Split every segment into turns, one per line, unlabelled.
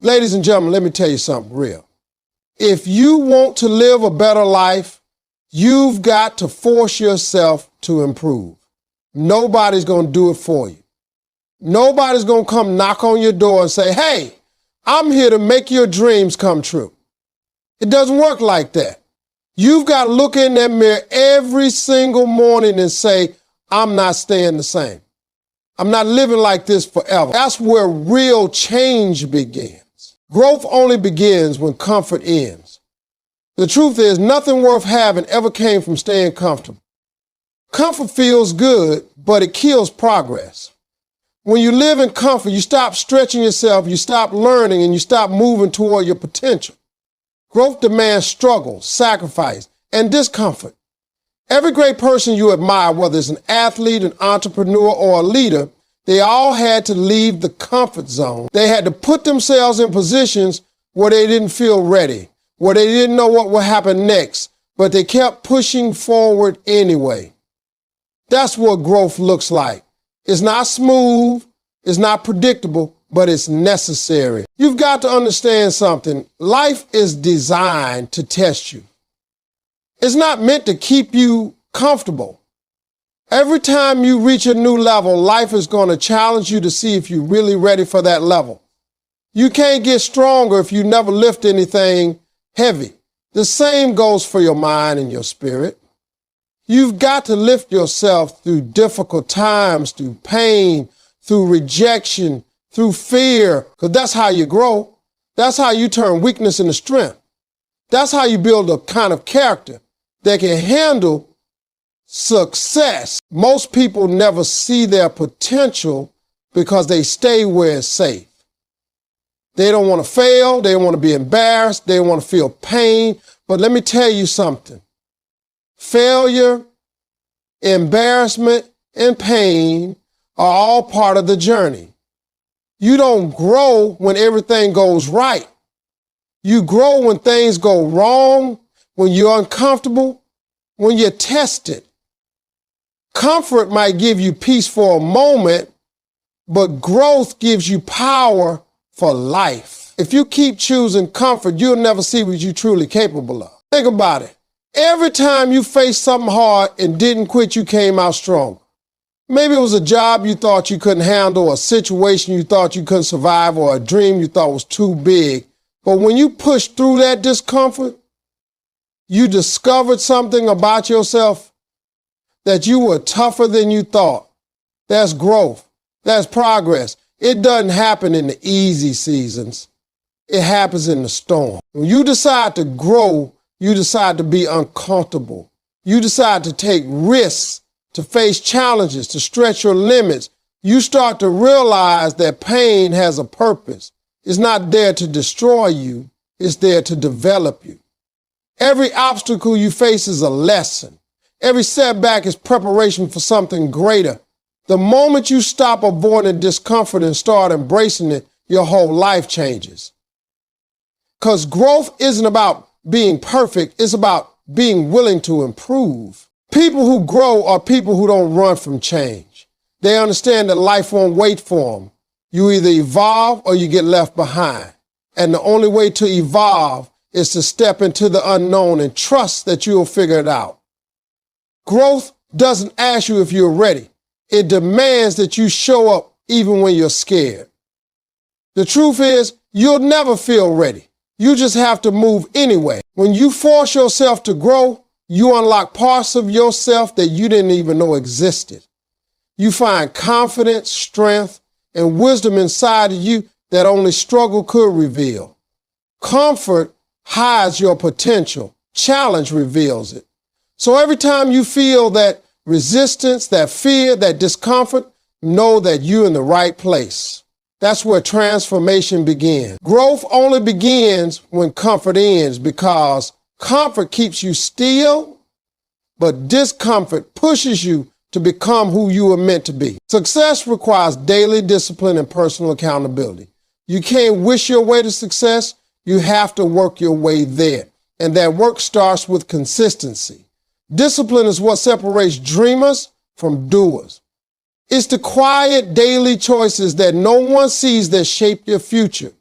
Ladies and gentlemen, let me tell you something real. If you want to live a better life, you've got to force yourself to improve. Nobody's going to do it for you. Nobody's going to come knock on your door and say, hey, I'm here to make your dreams come true. It doesn't work like that. You've got to look in that mirror every single morning and say, I'm not staying the same. I'm not living like this forever. That's where real change begins. Growth only begins when comfort ends. The truth is, nothing worth having ever came from staying comfortable. Comfort feels good, but it kills progress. When you live in comfort, you stop stretching yourself, you stop learning, and you stop moving toward your potential. Growth demands struggle, sacrifice, and discomfort. Every great person you admire, whether it's an athlete, an entrepreneur, or a leader, they all had to leave the comfort zone. They had to put themselves in positions where they didn't feel ready, where they didn't know what would happen next, but they kept pushing forward anyway. That's what growth looks like. It's not smooth, it's not predictable, but it's necessary. You've got to understand something. Life is designed to test you. It's not meant to keep you comfortable. Every time you reach a new level, life is going to challenge you to see if you're really ready for that level. You can't get stronger if you never lift anything heavy. The same goes for your mind and your spirit. You've got to lift yourself through difficult times, through pain, through rejection, through fear, because that's how you grow. That's how you turn weakness into strength. That's how you build a kind of character that can handle success. Most people never see their potential because they stay where it's safe. They don't want to fail. They don't want to be embarrassed. They don't want to feel pain. But let me tell you something. Failure, embarrassment, and pain are all part of the journey. You don't grow when everything goes right. You grow when things go wrong, when you're uncomfortable, when you're tested. Comfort might give you peace for a moment, but growth gives you power for life. If you keep choosing comfort, you'll never see what you're truly capable of. Think about it. Every time you faced something hard and didn't quit, you came out strong. Maybe it was a job you thought you couldn't handle, a situation you thought you couldn't survive, or a dream you thought was too big. But when you pushed through that discomfort, you discovered something about yourself, that you were tougher than you thought. That's growth. That's progress. It doesn't happen in the easy seasons. It happens in the storm. When you decide to grow, you decide to be uncomfortable. You decide to take risks, to face challenges, to stretch your limits. You start to realize that pain has a purpose. It's not there to destroy you. It's there to develop you. Every obstacle you face is a lesson. Every setback is preparation for something greater. The moment you stop avoiding discomfort and start embracing it, your whole life changes. Because growth isn't about being perfect, it's about being willing to improve. People who grow are people who don't run from change. They understand that life won't wait for them. You either evolve or you get left behind. And the only way to evolve is to step into the unknown and trust that you'll figure it out. Growth doesn't ask you if you're ready. It demands that you show up even when you're scared. The truth is, you'll never feel ready. You just have to move anyway. When you force yourself to grow, you unlock parts of yourself that you didn't even know existed. You find confidence, strength, and wisdom inside of you that only struggle could reveal. Comfort hides your potential. Challenge reveals it. So every time you feel that resistance, that fear, that discomfort, know that you're in the right place. That's where transformation begins. Growth only begins when comfort ends, because comfort keeps you still, but discomfort pushes you to become who you were meant to be. Success requires daily discipline and personal accountability. You can't wish your way to success. You have to work your way there. And that work starts with consistency. Discipline is what separates dreamers from doers. It's the quiet daily choices that no one sees that shape your future.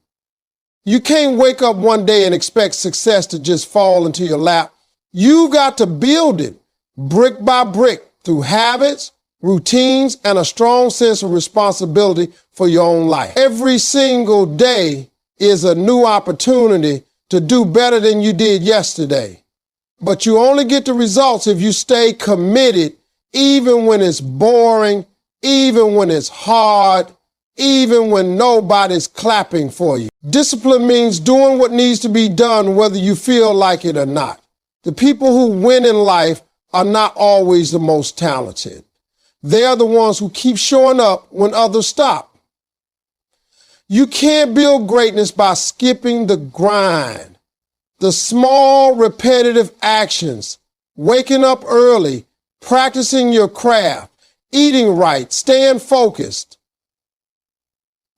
You can't wake up one day and expect success to just fall into your lap. You got to build it brick by brick through habits, routines, and a strong sense of responsibility for your own life. Every single day is a new opportunity to do better than you did yesterday. But you only get the results if you stay committed, even when it's boring, even when it's hard, even when nobody's clapping for you. Discipline means doing what needs to be done, whether you feel like it or not. The people who win in life are not always the most talented. They are the ones who keep showing up when others stop. You can't build greatness by skipping the grind. The small, repetitive actions, waking up early, practicing your craft, eating right, staying focused.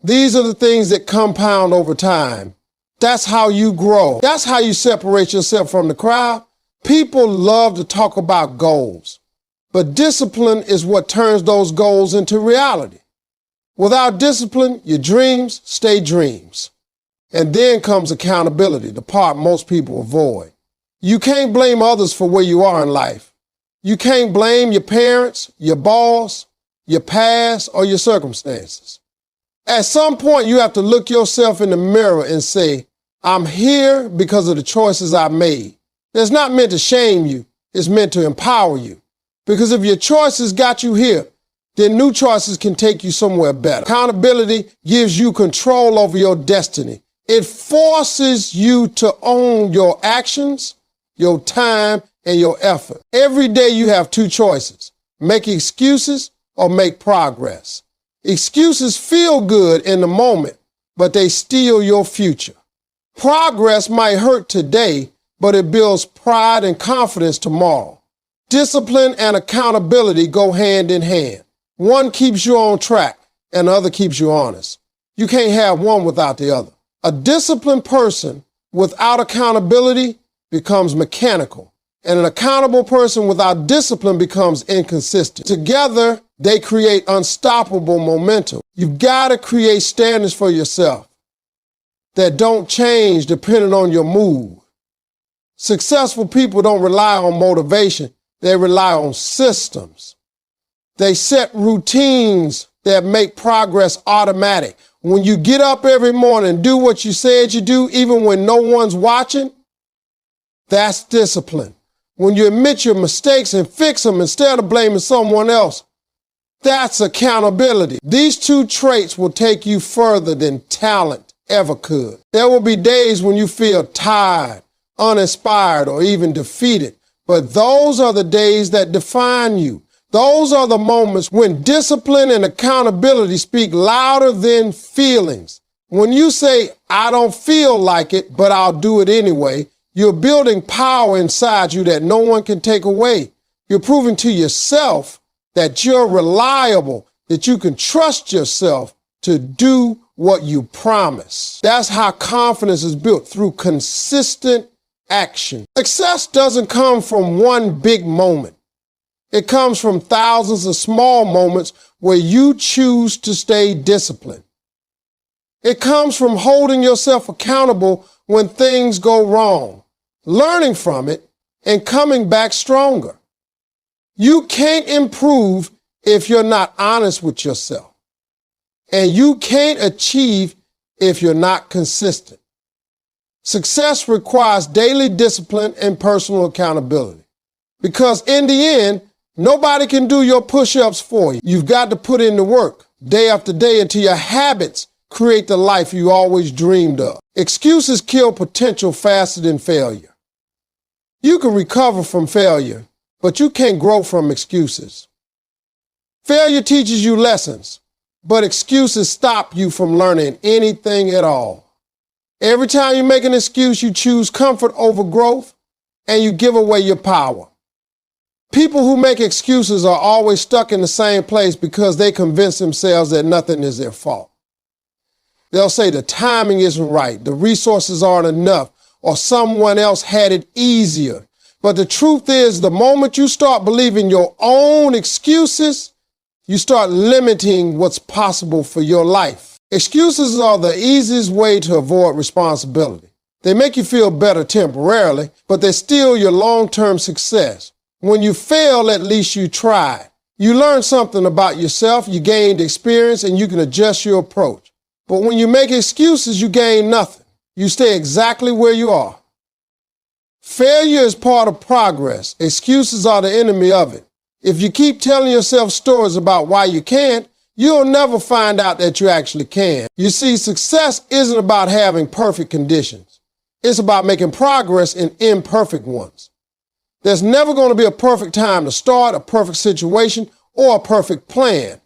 These are the things that compound over time. That's how you grow. That's how you separate yourself from the crowd. People love to talk about goals, but discipline is what turns those goals into reality. Without discipline, your dreams stay dreams. And then comes accountability, the part most people avoid. You can't blame others for where you are in life. You can't blame your parents, your boss, your past, or your circumstances. At some point, you have to look yourself in the mirror and say, I'm here because of the choices I made. It's not meant to shame you. It's meant to empower you. Because if your choices got you here, then new choices can take you somewhere better. Accountability gives you control over your destiny. It forces you to own your actions, your time, and your effort. Every day you have two choices: make excuses or make progress. Excuses feel good in the moment, but they steal your future. Progress might hurt today, but it builds pride and confidence tomorrow. Discipline and accountability go hand in hand. One keeps you on track and the other keeps you honest. You can't have one without the other. A disciplined person without accountability becomes mechanical, and an accountable person without discipline becomes inconsistent. Together, they create unstoppable momentum. You've got to create standards for yourself that don't change depending on your mood. Successful people don't rely on motivation. They rely on systems. They set routines that make progress automatic. When you get up every morning and do what you said you do, even when no one's watching, that's discipline. When you admit your mistakes and fix them instead of blaming someone else, that's accountability. These two traits will take you further than talent ever could. There will be days when you feel tired, uninspired, or even defeated, but those are the days that define you. Those are the moments when discipline and accountability speak louder than feelings. When you say, I don't feel like it, but I'll do it anyway, you're building power inside you that no one can take away. You're proving to yourself that you're reliable, that you can trust yourself to do what you promise. That's how confidence is built, through consistent action. Success doesn't come from one big moment. It comes from thousands of small moments where you choose to stay disciplined. It comes from holding yourself accountable when things go wrong, learning from it, and coming back stronger. You can't improve if you're not honest with yourself. And you can't achieve if you're not consistent. Success requires daily discipline and personal accountability. Because in the end, nobody can do your push-ups for you. You've got to put in the work day after day until your habits create the life you always dreamed of. Excuses kill potential faster than failure. You can recover from failure, but you can't grow from excuses. Failure teaches you lessons, but excuses stop you from learning anything at all. Every time you make an excuse, you choose comfort over growth, and you give away your power. People who make excuses are always stuck in the same place because they convince themselves that nothing is their fault. They'll say the timing isn't right, the resources aren't enough, or someone else had it easier. But the truth is, the moment you start believing your own excuses, you start limiting what's possible for your life. Excuses are the easiest way to avoid responsibility. They make you feel better temporarily, but they steal your long-term success. When you fail, at least you tried. You learned something about yourself, you gained experience, and you can adjust your approach. But when you make excuses, you gain nothing. You stay exactly where you are. Failure is part of progress. Excuses are the enemy of it. If you keep telling yourself stories about why you can't, you'll never find out that you actually can. You see, success isn't about having perfect conditions. It's about making progress in imperfect ones. There's never going to be a perfect time to start, a perfect situation, or a perfect plan.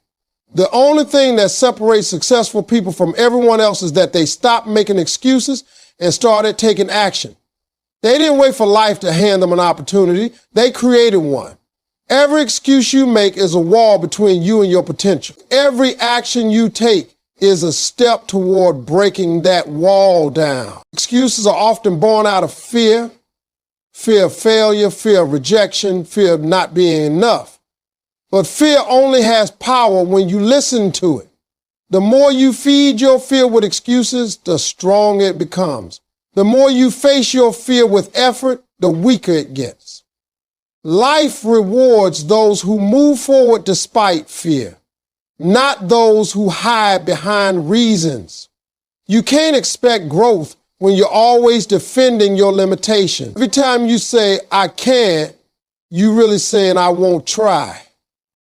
The only thing that separates successful people from everyone else is that they stopped making excuses and started taking action. They didn't wait for life to hand them an opportunity. They created one. Every excuse you make is a wall between you and your potential. Every action you take is a step toward breaking that wall down. Excuses are often born out of fear of failure, fear of rejection, fear of not being enough. But fear only has power when you listen to it. The more you feed your fear with excuses, the stronger it becomes. The more you face your fear with effort, the weaker it gets. Life rewards those who move forward despite fear, not those who hide behind reasons. You can't expect growth when you're always defending your limitations. Every time you say, I can't, you're really saying, I won't try.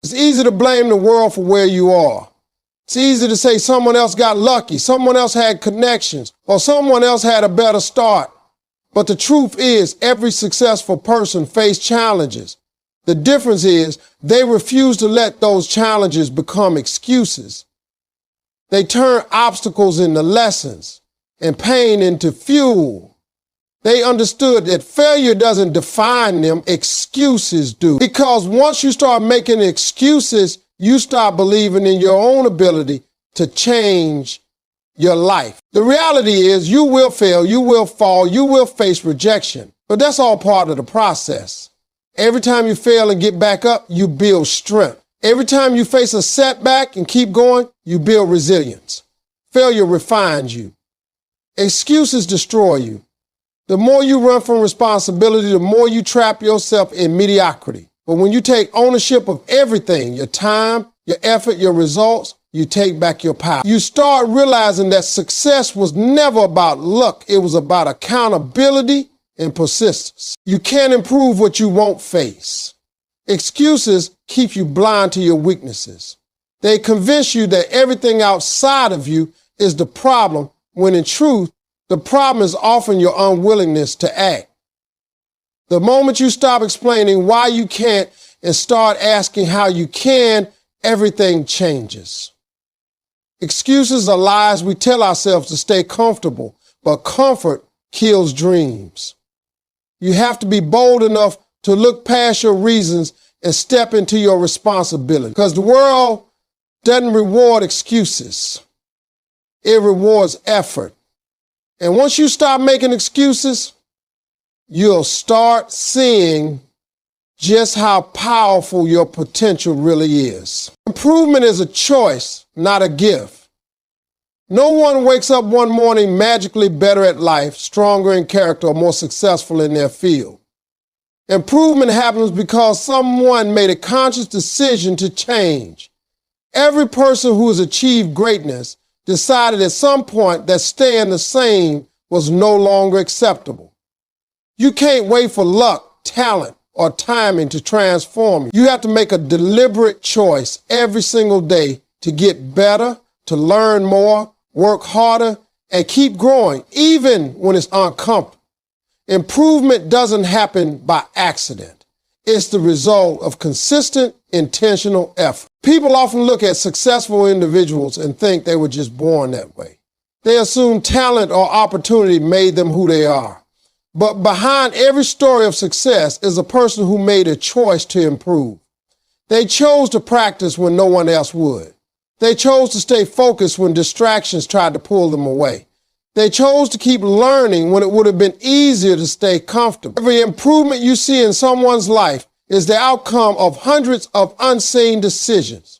It's easy to blame the world for where you are. It's easy to say someone else got lucky, someone else had connections, or someone else had a better start. But the truth is, every successful person faced challenges. The difference is they refuse to let those challenges become excuses. They turn obstacles into lessons and pain into fuel. They understood that failure doesn't define them, excuses do. Because once you start making excuses, you start believing in your own ability to change your life. The reality is you will fail, you will fall, you will face rejection, but that's all part of the process. Every time you fail and get back up, you build strength. Every time you face a setback and keep going, you build resilience. Failure refines you. Excuses destroy you. The more you run from responsibility, the more you trap yourself in mediocrity. But when you take ownership of everything, your time, your effort, your results, you take back your power. You start realizing that success was never about luck. It was about accountability and persistence. You can't improve what you won't face. Excuses keep you blind to your weaknesses. They convince you that everything outside of you is the problem, when in truth, the problem is often your unwillingness to act. The moment you stop explaining why you can't and start asking how you can, everything changes. Excuses are lies we tell ourselves to stay comfortable, but comfort kills dreams. You have to be bold enough to look past your reasons and step into your responsibility, because the world doesn't reward excuses. It rewards effort. And once you stop making excuses, you'll start seeing just how powerful your potential really is. Improvement is a choice, not a gift. No one wakes up one morning magically better at life, stronger in character, or more successful in their field. Improvement happens because someone made a conscious decision to change. Every person who has achieved greatness decided at some point that staying the same was no longer acceptable. You can't wait for luck, talent, or timing to transform you. You have to make a deliberate choice every single day to get better, to learn more, work harder, and keep growing, even when it's uncomfortable. Improvement doesn't happen by accident. It's the result of consistent, intentional effort. People often look at successful individuals and think they were just born that way. They assume talent or opportunity made them who they are. But behind every story of success is a person who made a choice to improve. They chose to practice when no one else would. They chose to stay focused when distractions tried to pull them away. They chose to keep learning when it would have been easier to stay comfortable. Every improvement you see in someone's life is the outcome of hundreds of unseen decisions.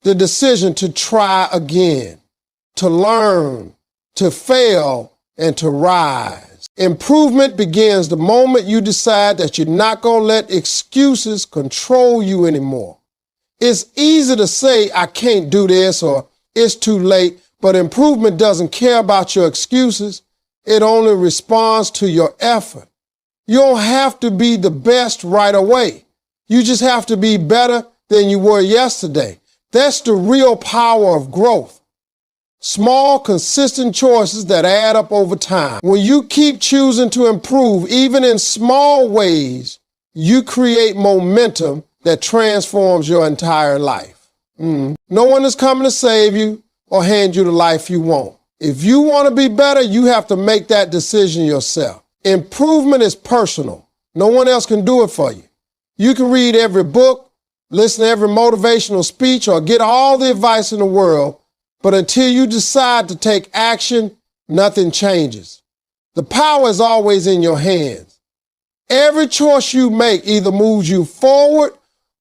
The decision to try again. to learn, to fail, and to rise. Improvement begins the moment you decide that you're not going to let excuses control you anymore. It's easy to say, I can't do this, or it's too late, but improvement doesn't care about your excuses. It only responds to your effort. You don't have to be the best right away. You just have to be better than you were yesterday. That's the real power of growth. Small, consistent choices that add up over time. When you keep choosing to improve, even in small ways, you create momentum that transforms your entire life. No one is coming to save you or hand you the life you want. If you want to be better, you have to make that decision yourself. Improvement is personal. No one else can do it for you. You can read every book, listen to every motivational speech, or get all the advice in the world, but until you decide to take action, nothing changes. The power is always in your hands. Every choice you make either moves you forward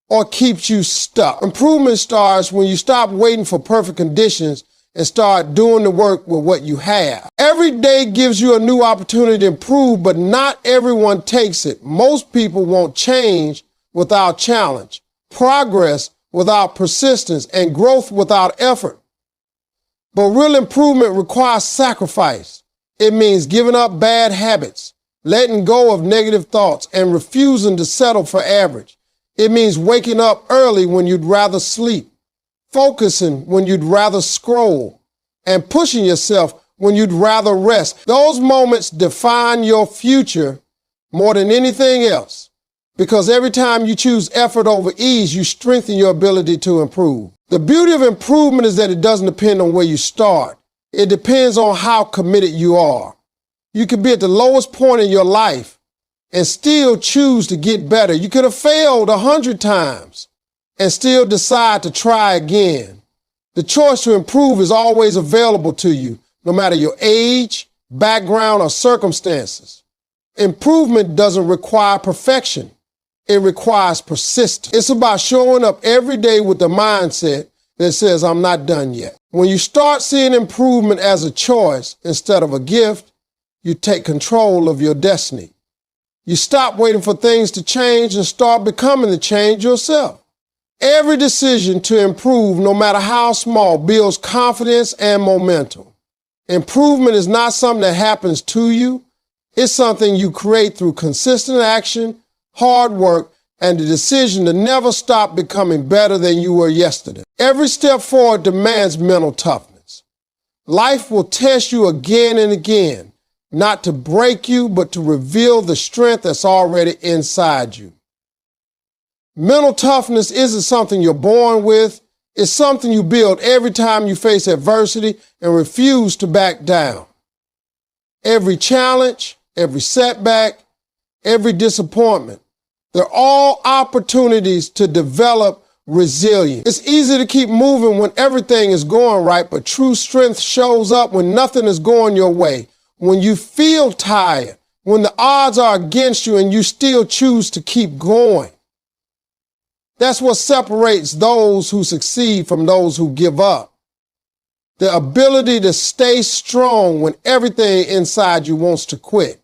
or keeps you stuck. Improvement starts when you stop waiting for perfect conditions and start doing the work with what you have. Every day gives you a new opportunity to improve, but not everyone takes it. Most people want change without challenge, progress without persistence, and growth without effort. But real improvement requires sacrifice. It means giving up bad habits, letting go of negative thoughts, and refusing to settle for average. It means waking up early when you'd rather sleep, focusing when you'd rather scroll, and pushing yourself when you'd rather rest. Those moments define your future more than anything else, because every time you choose effort over ease, you strengthen your ability to improve. The beauty of improvement is that it doesn't depend on where you start. It depends on how committed you are. You could be at the lowest point in your life and still choose to get better. You could have failed 100 times and still decide to try again. The choice to improve is always available to you, no matter your age, background, or circumstances. Improvement doesn't require perfection. It requires persistence. It's about showing up every day with the mindset that says, I'm not done yet. When you start seeing improvement as a choice instead of a gift, you take control of your destiny. You stop waiting for things to change and start becoming the change yourself. Every decision to improve, no matter how small, builds confidence and momentum. Improvement is not something that happens to you. It's something you create through consistent action, hard work, and the decision to never stop becoming better than you were yesterday. Every step forward demands mental toughness. Life will test you again and again, not to break you, but to reveal the strength that's already inside you. Mental toughness isn't something you're born with. It's something you build every time you face adversity and refuse to back down. Every challenge, every setback, every disappointment, they're all opportunities to develop resilience. It's easy to keep moving when everything is going right, but true strength shows up when nothing is going your way, when you feel tired, when the odds are against you and you still choose to keep going. That's what separates those who succeed from those who give up. The ability to stay strong when everything inside you wants to quit.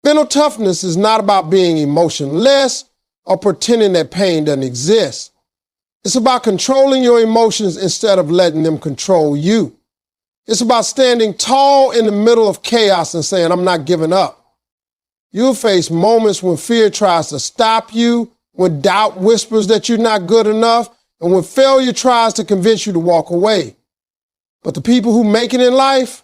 Mental toughness is not about being emotionless or pretending that pain doesn't exist. It's about controlling your emotions instead of letting them control you. It's about standing tall in the middle of chaos and saying, I'm not giving up. You'll face moments when fear tries to stop you, when doubt whispers that you're not good enough, and when failure tries to convince you to walk away. But the people who make it in life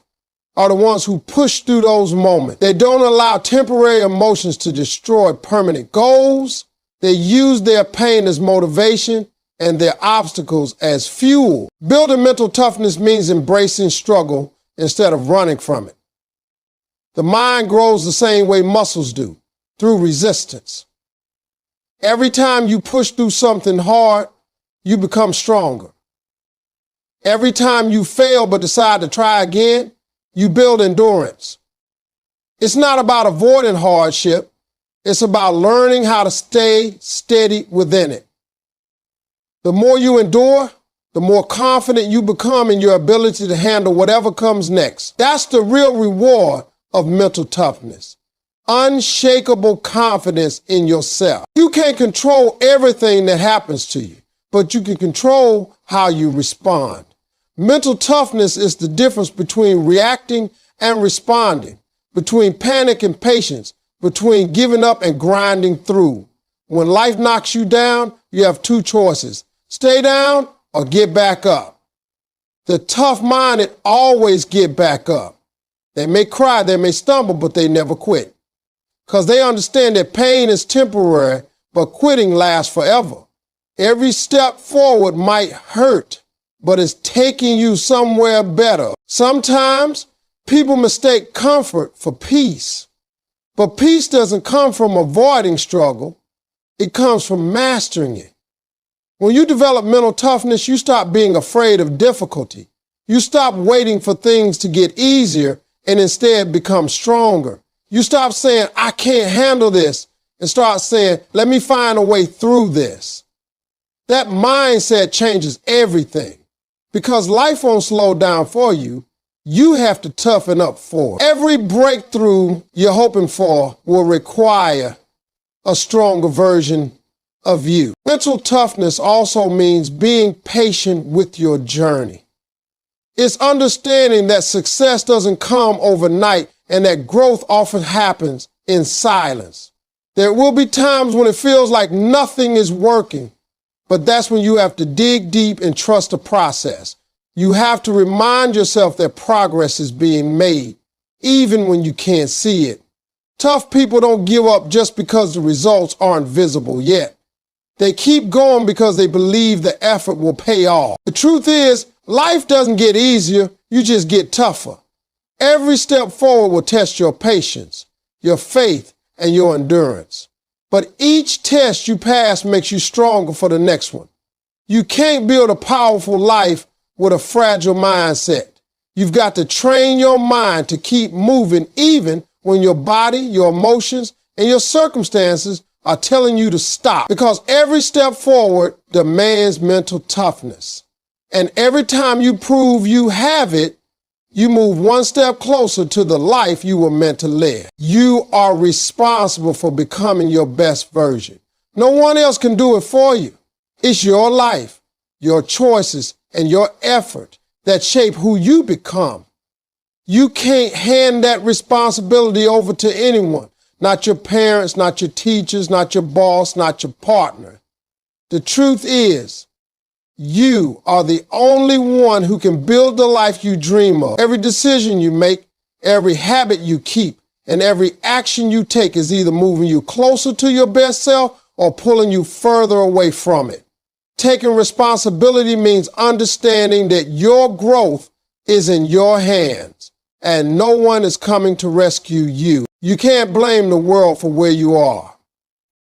are the ones who push through those moments. They don't allow temporary emotions to destroy permanent goals. They use their pain as motivation and their obstacles as fuel. Building mental toughness means embracing struggle instead of running from it. The mind grows the same way muscles do, through resistance. Every time you push through something hard, you become stronger. Every time you fail but decide to try again, you build endurance. It's not about avoiding hardship. It's about learning how to stay steady within it. The more you endure, the more confident you become in your ability to handle whatever comes next. That's the real reward of mental toughness. Unshakable confidence in yourself. You can't control everything that happens to you, but you can control how you respond. Mental toughness is the difference between reacting and responding, between panic and patience, between giving up and grinding through. When life knocks you down, you have two choices: stay down or get back up. The tough-minded always get back up. They may cry, they may stumble, but they never quit. Because they understand that pain is temporary, but quitting lasts forever. Every step forward might hurt, but it's taking you somewhere better. Sometimes people mistake comfort for peace, but peace doesn't come from avoiding struggle. It comes from mastering it. When you develop mental toughness, you stop being afraid of difficulty. You stop waiting for things to get easier and instead become stronger. You stop saying, I can't handle this, and start saying, let me find a way through this. That mindset changes everything, because life won't slow down for you. You have to toughen up for it. Every breakthrough you're hoping for will require a stronger version of you. Mental toughness also means being patient with your journey. It's understanding that success doesn't come overnight and that growth often happens in silence. There will be times when it feels like nothing is working, but that's when you have to dig deep and trust the process. You have to remind yourself that progress is being made, even when you can't see it. Tough people don't give up just because the results aren't visible yet. They keep going because they believe the effort will pay off. The truth is, life doesn't get easier, you just get tougher. Every step forward will test your patience, your faith, and your endurance. But each test you pass makes you stronger for the next one. You can't build a powerful life with a fragile mindset. You've got to train your mind to keep moving even when your body, your emotions, and your circumstances are telling you to stop. Because every step forward demands mental toughness. And every time you prove you have it, you move one step closer to the life you were meant to live. You are responsible for becoming your best version. No one else can do it for you. It's your life, your choices, and your effort that shape who you become. You can't hand that responsibility over to anyone. Not your parents, not your teachers, not your boss, not your partner. The truth is, you are the only one who can build the life you dream of. Every decision you make, every habit you keep, and every action you take is either moving you closer to your best self or pulling you further away from it. Taking responsibility means understanding that your growth is in your hands and no one is coming to rescue you. You can't blame the world for where you are.